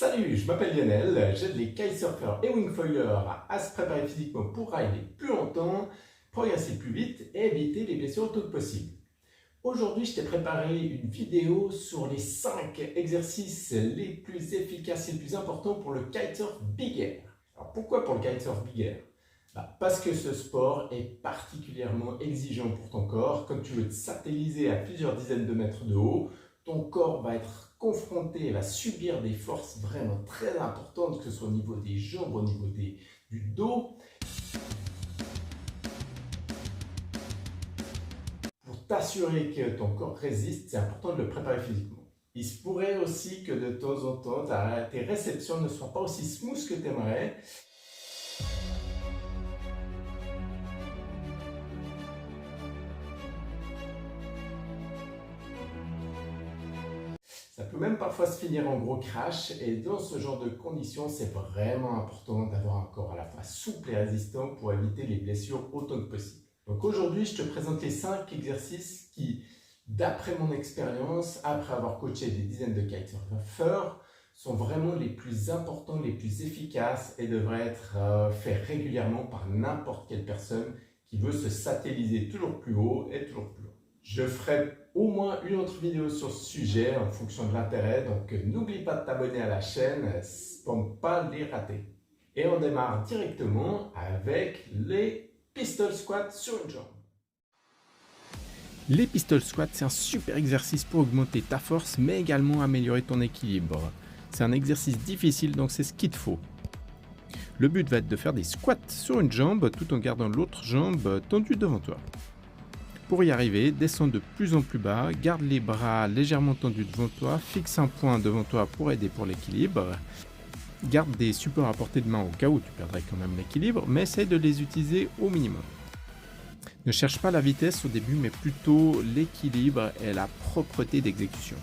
Salut, je m'appelle Lionel, j'aide les kitesurfers et wingfoilers à se préparer physiquement pour rider plus longtemps, progresser plus vite et éviter les blessures autant que possible. Aujourd'hui, je t'ai préparé une vidéo sur les 5 exercices les plus efficaces et les plus importants pour le kitesurf big air. Alors pourquoi pour le kitesurf big air? Parce que ce sport est particulièrement exigeant pour ton corps. Comme tu veux te satelliser à plusieurs dizaines de mètres de haut, ton corps va être confronté, va subir des forces vraiment très importantes, que ce soit au niveau des jambes, au niveau du dos. Pour t'assurer que ton corps résiste, c'est important de le préparer physiquement. Il se pourrait aussi que de temps en temps, tes réceptions ne soient pas aussi smooth que tu aimerais. Ça peut même parfois se finir en gros crash et dans ce genre de conditions, c'est vraiment important d'avoir un corps à la fois souple et résistant pour éviter les blessures autant que possible. Donc aujourd'hui, je te présente les 5 exercices qui, d'après mon expérience, après avoir coaché des dizaines de kitesurfers, sont vraiment les plus importants, les plus efficaces et devraient être faits régulièrement par n'importe quelle personne qui veut se satelliser toujours plus haut et toujours plus haut. Je ferai au moins une autre vidéo sur ce sujet en fonction de l'intérêt, donc n'oublie pas de t'abonner à la chaîne pour ne pas les rater. Et on démarre directement avec les pistol squats sur une jambe. Les pistol squats, c'est un super exercice pour augmenter ta force, mais également améliorer ton équilibre. C'est un exercice difficile, donc c'est ce qu'il te faut. Le but va être de faire des squats sur une jambe tout en gardant l'autre jambe tendue devant toi. Pour y arriver, descends de plus en plus bas, garde les bras légèrement tendus devant toi, fixe un point devant toi pour aider pour l'équilibre. Garde des supports à portée de main au cas où tu perdrais quand même l'équilibre, mais essaye de les utiliser au minimum. Ne cherche pas la vitesse au début, mais plutôt l'équilibre et la propreté d'exécution.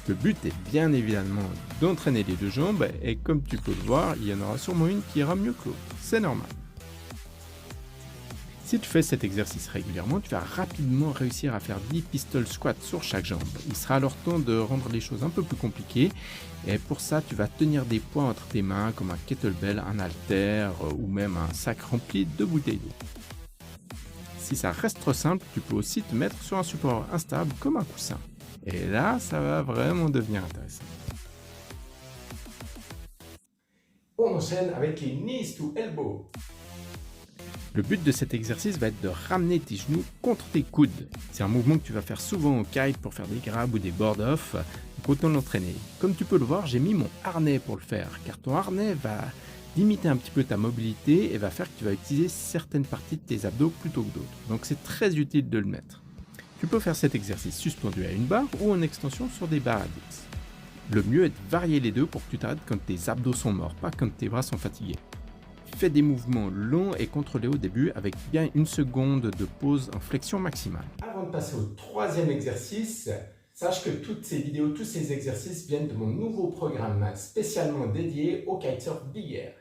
Le but est bien évidemment d'entraîner les deux jambes, et comme tu peux le voir, il y en aura sûrement une qui ira mieux que l'autre, c'est normal. Si tu fais cet exercice régulièrement, tu vas rapidement réussir à faire 10 pistol squats sur chaque jambe. Il sera alors temps de rendre les choses un peu plus compliquées, et pour ça tu vas tenir des poids entre tes mains comme un kettlebell, un haltère ou même un sac rempli de bouteilles d'eau. Si ça reste trop simple, tu peux aussi te mettre sur un support instable comme un coussin. Et là, ça va vraiment devenir intéressant. On enchaîne avec les knees to elbow. Le but de cet exercice va être de ramener tes genoux contre tes coudes. C'est un mouvement que tu vas faire souvent au kite pour faire des grabs ou des board-off, donc autant l'entraîner. Comme tu peux le voir, j'ai mis mon harnais pour le faire, car ton harnais va limiter un petit peu ta mobilité et va faire que tu vas utiliser certaines parties de tes abdos plutôt que d'autres. Donc c'est très utile de le mettre. Tu peux faire cet exercice suspendu à une barre ou en extension sur des barres à disques. Le mieux est de varier les deux pour que tu t'arrêtes quand tes abdos sont morts, pas quand tes bras sont fatigués. Fais des mouvements longs et contrôlés au début avec bien 1 seconde de pause en flexion maximale. Avant de passer au troisième exercice, sache que toutes ces vidéos, tous ces exercices viennent de mon nouveau programme spécialement dédié au kitesurf big air.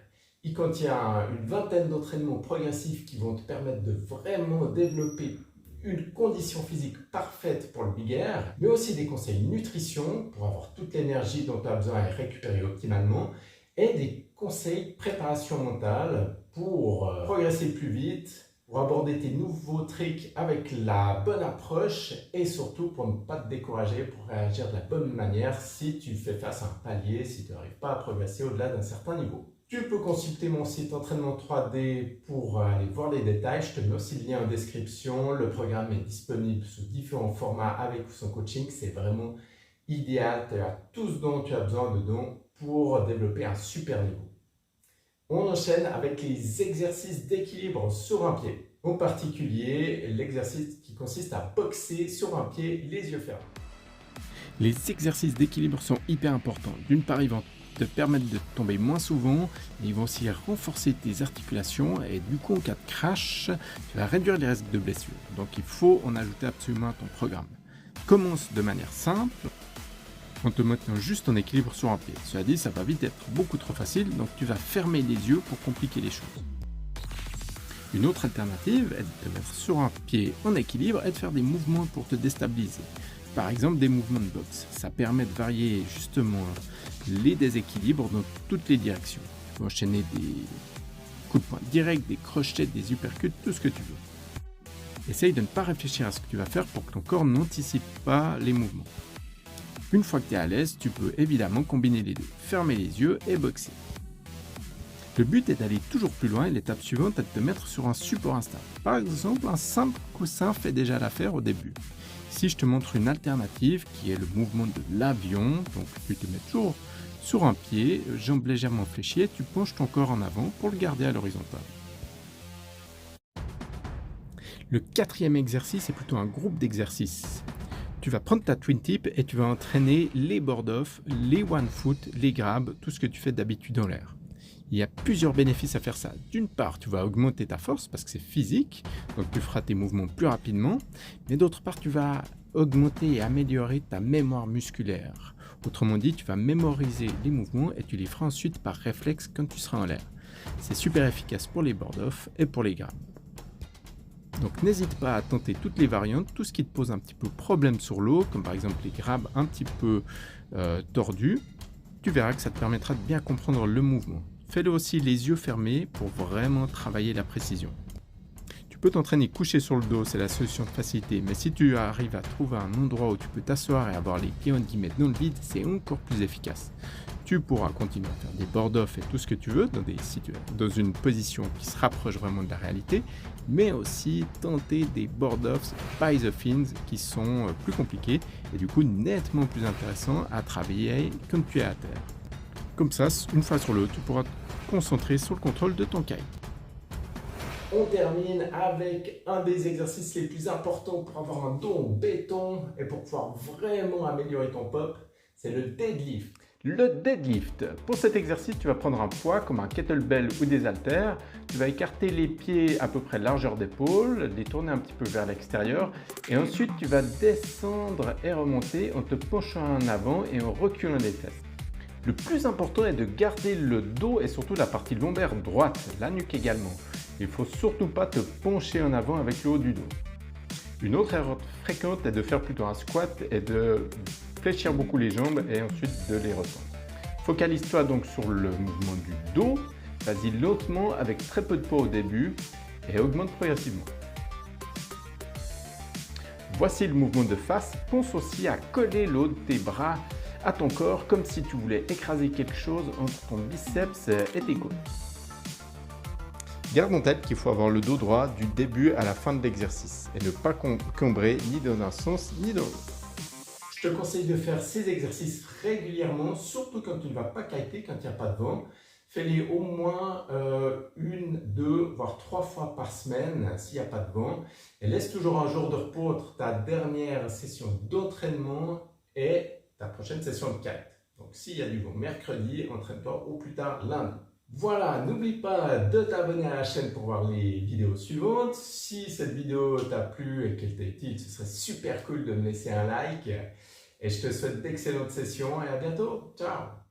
Il contient une vingtaine d'entraînements progressifs qui vont te permettre de vraiment développer une condition physique parfaite pour le big air, mais aussi des conseils nutrition pour avoir toute l'énergie dont tu as besoin et récupérer optimalement, et des conseils préparation mentale pour progresser plus vite, pour aborder tes nouveaux tricks avec la bonne approche et surtout pour ne pas te décourager, pour réagir de la bonne manière si tu fais face à un palier, si tu n'arrives pas à progresser au-delà d'un certain niveau. Tu peux consulter mon site entraînement 3D pour aller voir les détails. Je te mets aussi le lien en description. Le programme est disponible sous différents formats avec ou sans coaching. C'est vraiment idéal. Tu as tout ce dont tu as besoin dedans pour développer un super niveau. On enchaîne avec les exercices d'équilibre sur un pied. En particulier, l'exercice qui consiste à boxer sur un pied, les yeux fermés. Les exercices d'équilibre sont hyper importants. D'une part, ils vont te permettre de tomber moins souvent, mais ils vont aussi renforcer tes articulations et du coup, en cas de crash, tu vas réduire les risques de blessures. Donc, il faut en ajouter absolument à ton programme. Commence de manière simple, en te mettant juste en équilibre sur un pied. Cela dit, ça va vite être beaucoup trop facile, donc tu vas fermer les yeux pour compliquer les choses. Une autre alternative est de te mettre sur un pied en équilibre et de faire des mouvements pour te déstabiliser. Par exemple, des mouvements de boxe. Ça permet de varier justement les déséquilibres dans toutes les directions. Tu peux enchaîner des coups de poing directs, des crochets, des uppercuts, tout ce que tu veux. Essaye de ne pas réfléchir à ce que tu vas faire pour que ton corps n'anticipe pas les mouvements. Une fois que tu es à l'aise, tu peux évidemment combiner les deux, fermer les yeux et boxer. Le but est d'aller toujours plus loin et l'étape suivante est de te mettre sur un support instable. Par exemple, un simple coussin fait déjà l'affaire au début. Ici, je te montre une alternative qui est le mouvement de l'avion. Donc, tu te mets toujours sur un pied, jambes légèrement fléchies, et tu penches ton corps en avant pour le garder à l'horizontale. Le quatrième exercice est plutôt un groupe d'exercices. Tu vas prendre ta twin tip et tu vas entraîner les board-off, les one-foot, les grabs, tout ce que tu fais d'habitude dans l'air. Il y a plusieurs bénéfices à faire ça. D'une part, tu vas augmenter ta force parce que c'est physique, donc tu feras tes mouvements plus rapidement. Mais d'autre part, tu vas augmenter et améliorer ta mémoire musculaire. Autrement dit, tu vas mémoriser les mouvements et tu les feras ensuite par réflexe quand tu seras en l'air. C'est super efficace pour les board-off et pour les grabs. Donc n'hésite pas à tenter toutes les variantes, tout ce qui te pose un petit peu problème sur l'eau, comme par exemple les grabs un petit peu tordus. Tu verras que ça te permettra de bien comprendre le mouvement. Fais-le aussi les yeux fermés pour vraiment travailler la précision. Tu peux t'entraîner couché sur le dos, c'est la solution de facilité, mais si tu arrives à trouver un endroit où tu peux t'asseoir et avoir les pieds en guillemets dans le vide, c'est encore plus efficace. Tu pourras continuer à faire des board-off et tout ce que tu veux dans une position qui se rapproche vraiment de la réalité, mais aussi tenter des board-offs by the fins qui sont plus compliqués et du coup nettement plus intéressants à travailler comme tu es à terre. Comme ça, une fois sur le haut, tu pourras te concentrer sur le contrôle de ton kite. On termine avec un des exercices les plus importants pour avoir un dos en béton et pour pouvoir vraiment améliorer ton pop, c'est le deadlift. Le deadlift. Pour cet exercice, tu vas prendre un poids comme un kettlebell ou des haltères. Tu vas écarter les pieds à peu près largeur d'épaule, les tourner un petit peu vers l'extérieur et ensuite tu vas descendre et remonter en te penchant en avant et en reculant les fesses. Le plus important est de garder le dos et surtout la partie lombaire droite, la nuque également. Il ne faut surtout pas te pencher en avant avec le haut du dos. Une autre erreur fréquente est de faire plutôt un squat et de fléchir beaucoup les jambes et ensuite de les retendre. Focalise-toi donc sur le mouvement du dos, vas-y lentement avec très peu de poids au début et augmente progressivement. Voici le mouvement de face, pense aussi à coller le haut de tes bras à ton corps comme si tu voulais écraser quelque chose entre ton biceps et tes côtes. Garde en tête qu'il faut avoir le dos droit du début à la fin de l'exercice et ne pas cambrer ni dans un sens ni dans l'autre. Je te conseille de faire ces exercices régulièrement, surtout quand tu ne vas pas kiter, quand il n'y a pas de vent. Fais-les au moins 1, 2, voire 3 fois par semaine s'il n'y a pas de vent. Et laisse toujours un jour de repos entre ta dernière session d'entraînement et ta prochaine session de kite. Donc s'il y a du vent mercredi, entraîne-toi au plus tard lundi. Voilà, n'oublie pas de t'abonner à la chaîne pour voir les vidéos suivantes. Si cette vidéo t'a plu et qu'elle t'a utile, ce serait super cool de me laisser un like. Et je te souhaite d'excellentes sessions et à bientôt. Ciao!